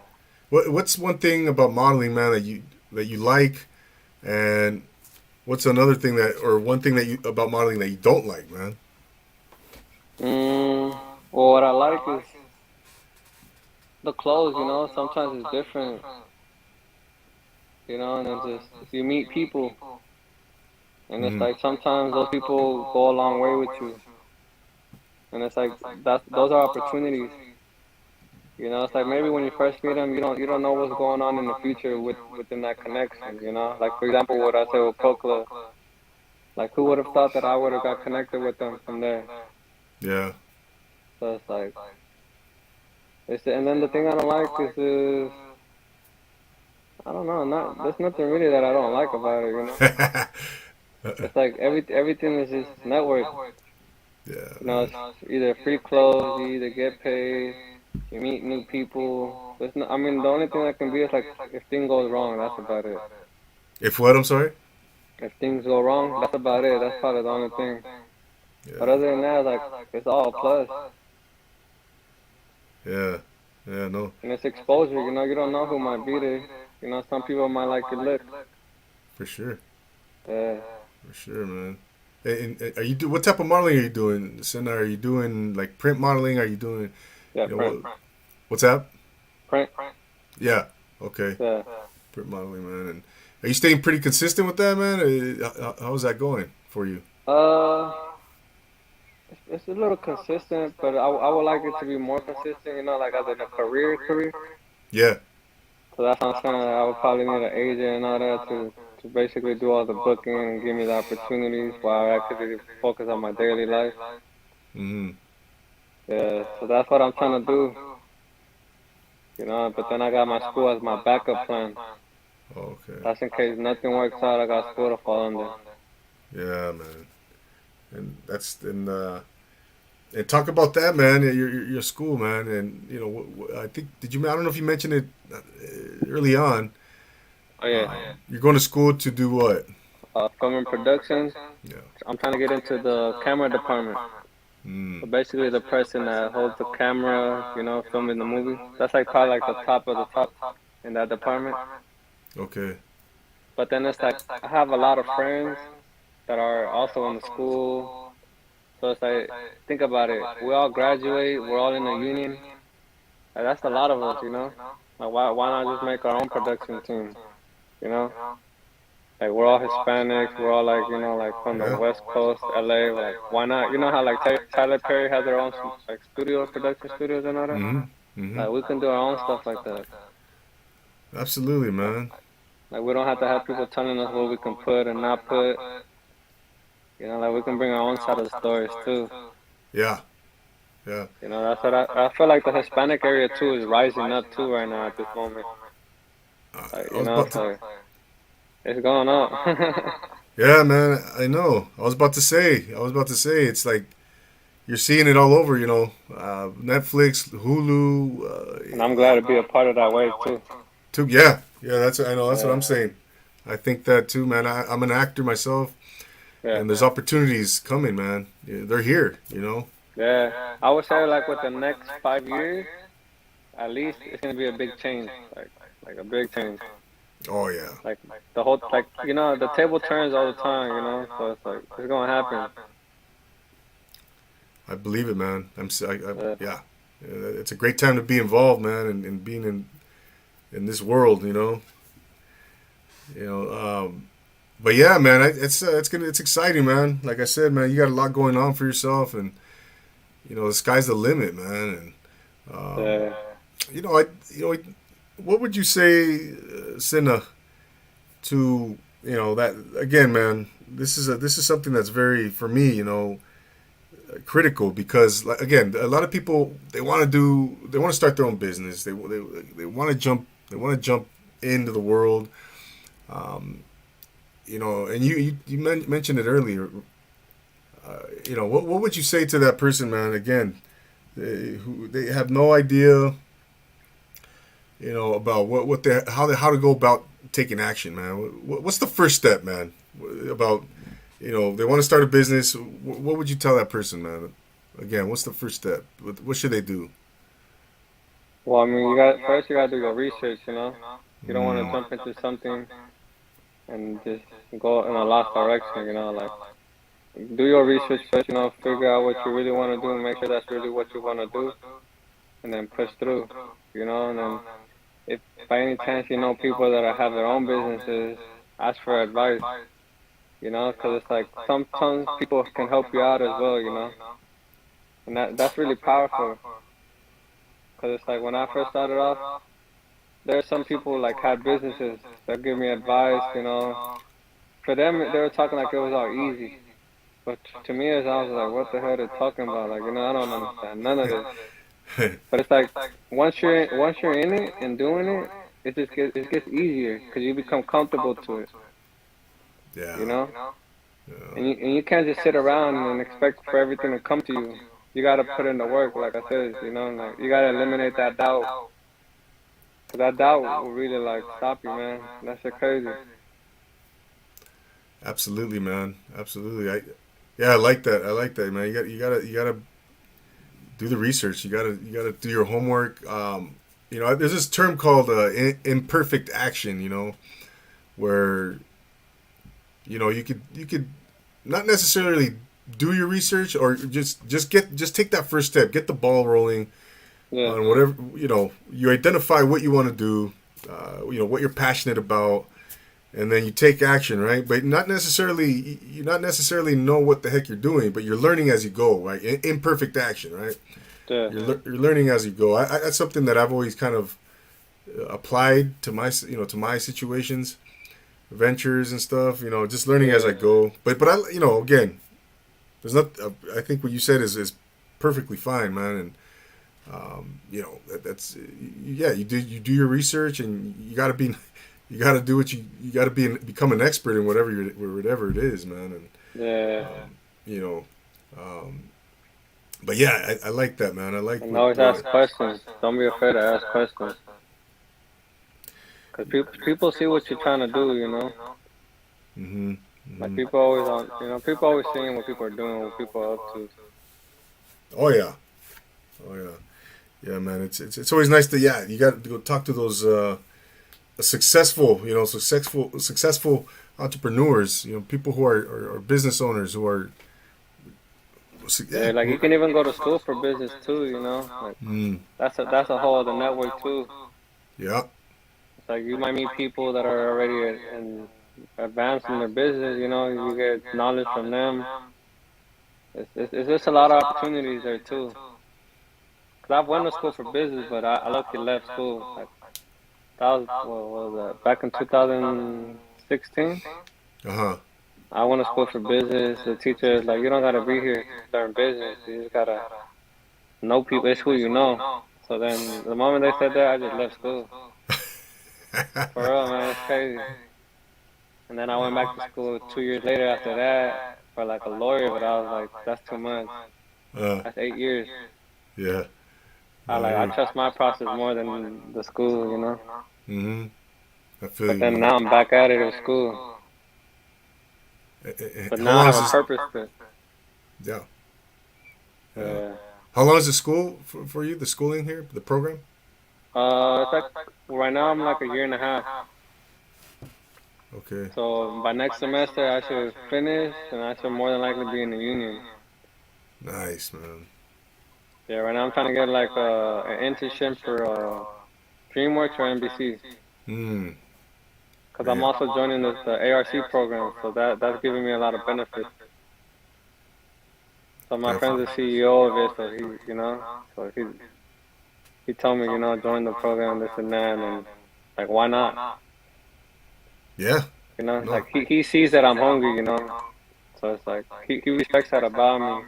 What's one thing about modeling, man, that you like, and what's another thing or one thing that you about modeling that you don't like, man? Well, what I like is the clothes, sometimes it's different, and then just you meet people, and it's Mm-hmm. like sometimes those people go a long way with you, and it's like those are opportunities. It's like maybe when you first meet them, you don't know what's going on in the future within that connection. Like for example, what I said with Pokla, like who would have thought that I would have got connected with them from there? Yeah. So it's like and then the thing I don't like is I don't know, not there's nothing really that I don't like about it. It's like everything is just network. Yeah, It's man. either free clothes, you either get paid, you meet new people. There's no, I mean, the only thing that can be is like if thing goes wrong, that's about it. If what? I'm sorry. If things go wrong, that's about it. That's probably the only thing. But Yeah. other than that, like it's all a plus. Yeah. Yeah. No. And it's exposure. You don't know who might be there. Some people might like your look. For sure. Yeah, For sure, man. And are you what type of modeling are you doing, Sinna? Are you doing like print modeling? Are you doing, yeah, print, what's that? print. Yeah. Okay. Yeah. Print modeling, man. And are you staying pretty consistent with that, man? How's that going for you? Uh, it's a little consistent, but I would like it to be more consistent. Like as in a career. Yeah. So that's what I'm saying. I would probably need an agent and all that to basically do all the booking and give me the opportunities while I actually focus on my daily life. Mm-hmm. Yeah, so that's what I'm trying to do. But then I got my school as my backup plan. Okay. That's in case nothing works out. I got school to fall under. Yeah, man. And that's and talk about that, man. Your school, man. And I think I don't know if you mentioned it early on. Oh yeah, You're going to school to do what? film and production. Yeah. I'm trying to get into the camera department. Mm. So basically, the person that holds the camera, filming the movie. That's like probably like the top of the top in that department. Okay. But then it's like I have a lot of friends that are also in the school. So it's like think about it. We all graduate. We're all in a union. Like, that's a lot of us. Like why not just make our own production team? You know, like we're all Hispanics. We're all like like from the Yeah. West Coast, LA. Like why not? You know how like Tyler Perry has their own like production studios and all that. Mm-hmm. Mm-hmm. Like we can do our own stuff like that. Absolutely, man. Like we don't have to have people telling us what we can put and not put. Like we can bring our own side of the stories too. Yeah. Yeah. That's what I feel like the Hispanic area too is rising up too right now at this moment. Like, I was about it's to. like it's going up. Yeah, man. I know. I was about to say. It's like you're seeing it all over. Netflix, And I'm Hulu. glad to be a part of that wave too. Too. Yeah. Yeah. That's. I know. That's what Yeah, I'm saying. I think that too, man. I'm an actor myself, yeah, and there's opportunities coming, man. Yeah, they're here. yeah. I would say like with the next 5 years, at least it's gonna be a big change. Like a big change. Oh yeah. Like the whole like the table turns all the time. So it's like it's gonna happen. I believe it, man. Yeah, Yeah. It's a great time to be involved, man, and being in this world, You know. But yeah, man, it's exciting, man. Like I said, man, you got a lot going on for yourself, and the sky's the limit, man. And yeah. what would you say, Sinna, to that again, man? This is something that's very for me, critical because like, again, a lot of people they want to start their own business. They want to jump into the world. And you mentioned it earlier. What would you say to that person, man? Again, who they have no idea, about how to go about taking action, man. What's the first step, man? About they want to start a business. What would you tell that person, man? Again, what's the first step? What should they do? Well, I mean, you got to do your research. You don't want to jump into something and just go in a lost direction. Like do your research first. Figure out what you really want to do and make sure that's really what you want to do. and then push through, and then if by any chance you know people that have their own businesses, ask for advice, because it's like sometimes people can help you out as well, and that's really powerful. Because it's like when I first started off, there are some people like had businesses that give me advice, For them, they were talking like it was all easy. But to me, I was like, what the hell are they talking about? Like, I don't understand none of this. But it's like once you're in it and doing it, it gets easier because you become comfortable to it, you Yeah. know. Yeah. And you can't just sit around and expect for everything to come to you. You gotta put in the work, like I said, like you gotta eliminate that doubt, cause that doubt will really like stop you, man. That's shit crazy. Absolutely, man. Absolutely. Yeah, I like that. I like that, man. You gotta do the research. You gotta do your homework. There's this term called imperfect action. Where you could not necessarily do your research or just take that first step, get the ball rolling Yeah, on whatever you identify what you want to do, what you're passionate about, and then you take action, right? But not necessarily you not necessarily know what the heck you're doing, but you're learning as you go, right? Imperfect action, right? yeah, You're learning as you go. That's something that I've always kind of applied to my situations, ventures and stuff. Just learning as I yeah. go. But again, there's not. I think what you said is perfectly fine, man. And that's yeah. You do your research, and you got to do you got to become an expert in whatever it is, man. And Yeah, you know, um, but yeah, I like that, man. I like and what. always ask questions. Don't be afraid to ask questions, cause people see what you're trying to do. Mm-hmm, Like mm-hmm. people always seeing what people are doing, what people are up to. Oh yeah, oh yeah, yeah, man. It's always nice to you got to go talk to those successful entrepreneurs. People who are business owners who are Yeah, yeah. like you can even go to school for business too. Like Mm, that's a whole other network too. yeah. It's like you might meet people that are already in advanced in their business. You get knowledge from them. It's just a lot of opportunities there too. Cause I've went to school for business, but I luckily left school. Like that was what was that back in 2016. Uh-huh. I went to school for business. The teacher is like, you don't gotta be here to learn business. You just gotta know people. It's who you know. So then the moment they said that, I just left school. For real, man, it's crazy. And then I went back to school 2 years later after that for like a lawyer, but I was like, that's too much. uh, That's 8 years. yeah. I trust my process more than the school. Mm-hmm. I feel But you, then man. now I'm back at it with school. But How now I long have is a this? purpose to it. Yeah, yeah. Yeah. How long is the school for you? The schooling here, the program? It's like right now I'm like a year and a half. Okay. So by next semester I should finish and I should more than likely be in the union. Nice, man. Yeah, right now I'm trying to get like an internship for DreamWorks or NBC. Mm, Because I'm man. also joining this ARC program, so that's giving me a lot of benefits. So my friend's the Definitely. CEO of it, so so he told me, join the program, this and that, and like why not? Yeah. No. Like he sees that I'm hungry. So it's like he respects that about me.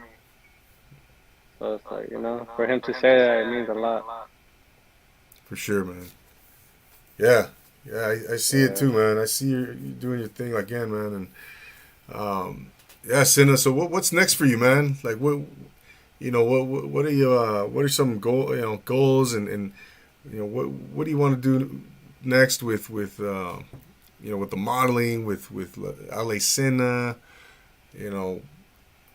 So it's like, for him to say that it means a lot. For sure, man. Yeah. Yeah. I see it Yeah. too, man. I see you doing your thing again, man. And yeah, Sinna. So what's next for you, man? Like what are you what are some goals and what do you want to do next with the modeling with LA Sinna? You know,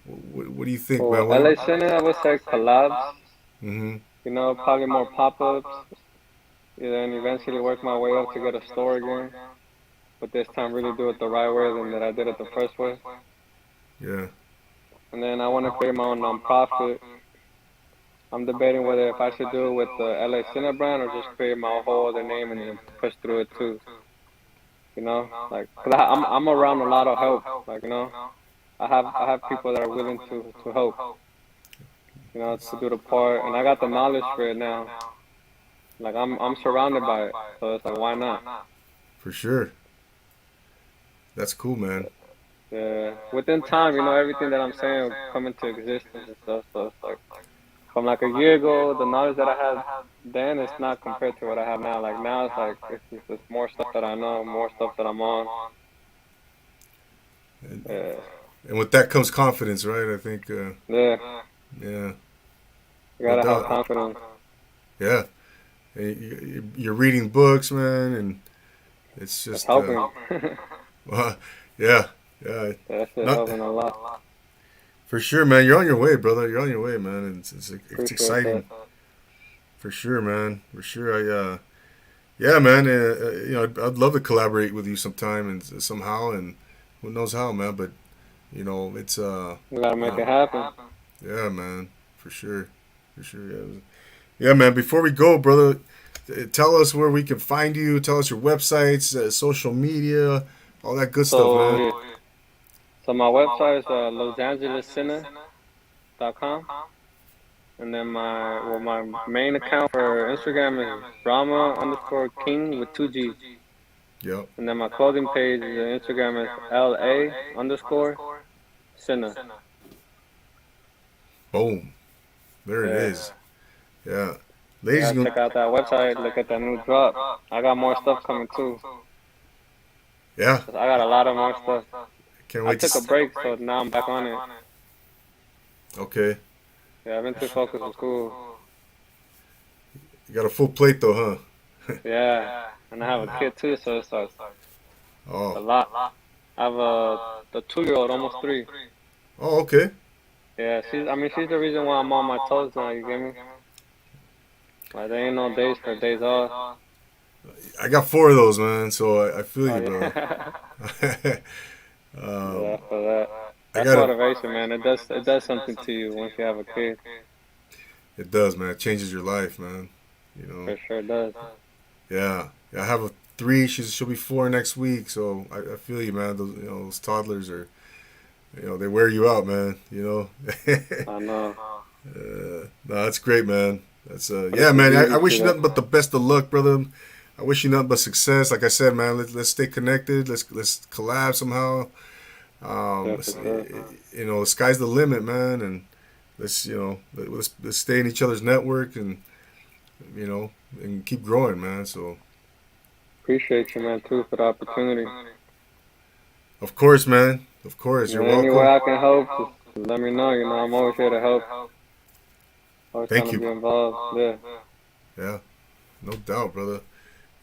what do you think, For man? LA Center, I would say collabs, Mm-hmm. probably more pop-ups, and eventually work my way up to get a store again. But this time really do it the right way than that I did it the first way. Yeah. And then I want to create my own nonprofit. I'm debating whether if I should do it with the LA Sinna brand or just create my whole other name and then push through it too. You know, like, cause I'm around a lot of help. Like, you know, I have people that are willing to help. You know, to do the part, and I got the knowledge for it now. Like I'm surrounded by it, so it's like why not? For sure. That's cool, man. Yeah, within time, you know, everything that I'm saying will come into existence and stuff. So it's like from like a year ago, the knowledge that I had then is not compared to what I have now. Like now, it's like it's more stuff that I know, more stuff that I'm on. And, Yeah, and with that comes confidence, right? I think, yeah, yeah, you no gotta have doubt. confidence. Yeah. And you're reading books, man, and it's It's just, helping. well, yeah, yeah. That shit Not, helping a lot. for sure, man. You're on your way, brother. You're on your way, man. And it's Appreciate that. exciting. For sure, man. For sure. Yeah, man. I'd love to collaborate with you sometime and somehow, and who knows how, man. But it's We gotta make it happen. yeah, man. For sure, for sure. Yeah, yeah, man. Before we go, brother, tell us where we can find you. Tell us your websites, social media, all that good stuff, So man. yeah, so my website is losangelescinna.com, and then my main account for Instagram is Brahma underscore King with two G's, Yep. and then my clothing page Instagram is LA underscore Sinna. Boom. There it Yeah, is. Yeah. you Ladies gotta and check out that website. Look at that new drop. I got more stuff coming too. yeah. I got a lot of more stuff. Can't I wait to. took a break, so now I'm back on it. Okay. Yeah, I've been too focused with school. You got a full plate though, huh? Yeah, and I have a kid too, so it's like a Oh. lot. I have a 2-year-old, almost 3. Oh, okay. Yeah, she's the reason why I'm on my toes now. You get me? Like there ain't no days for days off. I got 4 of those, man. So I feel Oh you, brother. yeah, um, yeah. For that, I that's gotta. motivation, man. It does something to you once you have a kid. It does, man. It changes your life, man. You know. For sure does. Yeah. Yeah. I have a 3. She'll be 4 next week. So I feel you, man. Those toddlers are. They wear you out, man. I know. No, that's great, man. That's But yeah, it's a man. I beauty wish to you that. nothing but the best of luck, brother. I wish you nothing but success. Like I said, man, let's stay connected. Let's collab somehow. Yeah, Let's, for sure. the sky's the limit, man, and let's stay in each other's network you know and keep growing, man. So Appreciate you, man, too, for the opportunity. of course, man. Of course, you're And any way welcome. I can help, just let me know. You know, I'm always here to help. Always trying Thank to you. be involved. Yeah. Yeah, no doubt, brother.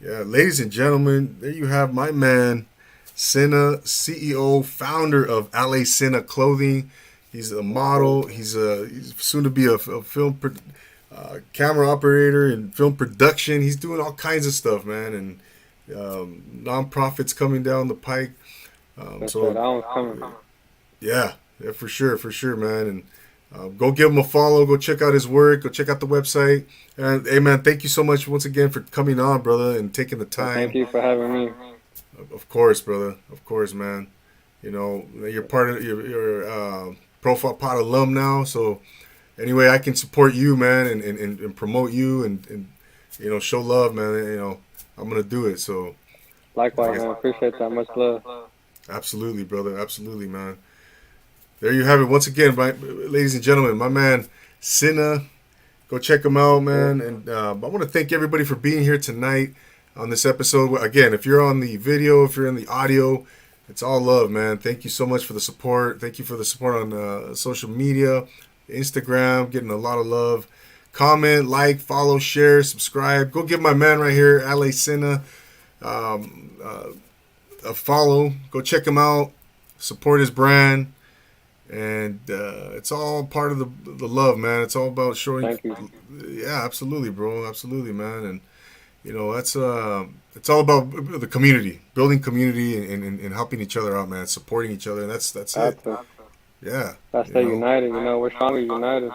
Yeah, ladies and gentlemen, there you have my man, Sinna, CEO, founder of LA Sinna Clothing. He's a model. He's soon to be a film camera operator and film production. He's doing all kinds of stuff, man, and nonprofits coming down the pike. That's right. So That one's coming. yeah, yeah, for sure, man. And go give him a follow. Go check out his work. Go check out the website. And hey, man, thank you so much once again for coming on, brother, and taking the Well, thank time. you for having me. Of course, brother. Of course, man. You're part of your Profile Pod alum now. So anyway, I can support you, man, and promote you and show love, man. I'm gonna do it. So Likewise, like man. Appreciate that. Much love. absolutely, brother. Absolutely, man. There you have it. Once again, ladies and gentlemen, my man Sinna. Go check him out, Yeah. man. And I want to thank everybody for being here tonight on this episode. Again, if you're on the video, if you're in the audio, it's all love, man. Thank you so much for the support. Thank you for the support on social media, Instagram, getting a lot of love. Comment, like, follow, share, subscribe. Go give my man right here, LA Sinna, um, uh, a follow. Go check him out. Support his brand. And it's all part of the love, man. It's all about showing. Thank you. Yeah, absolutely, bro. Absolutely, man. And that's it's all about the community, building community, and helping each other out, man. Supporting each other, and that's it. Got to. Yeah, Gotta stay united. You know, we're stronger united.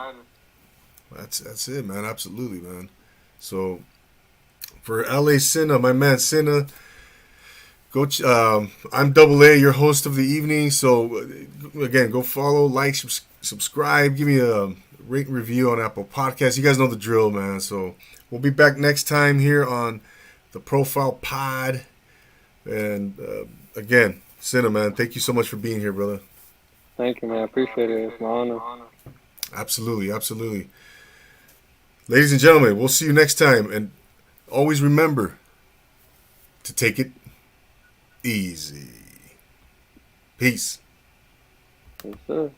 That's it, man. Absolutely, man. So for LA Sinna, my man Sinna, I'm Double A, your host of the evening. So again, go follow, like, subscribe, give me a rate and review on Apple Podcasts. You guys know the drill, man. So we'll be back next time here on the Profile Pod. And again, Sinna, man, thank you so much for being here, brother. Thank you, man. I appreciate it. It's my honor. Absolutely, absolutely. Ladies and gentlemen, we'll see you next time. And always remember to take it easy. Peace. Yes, sir.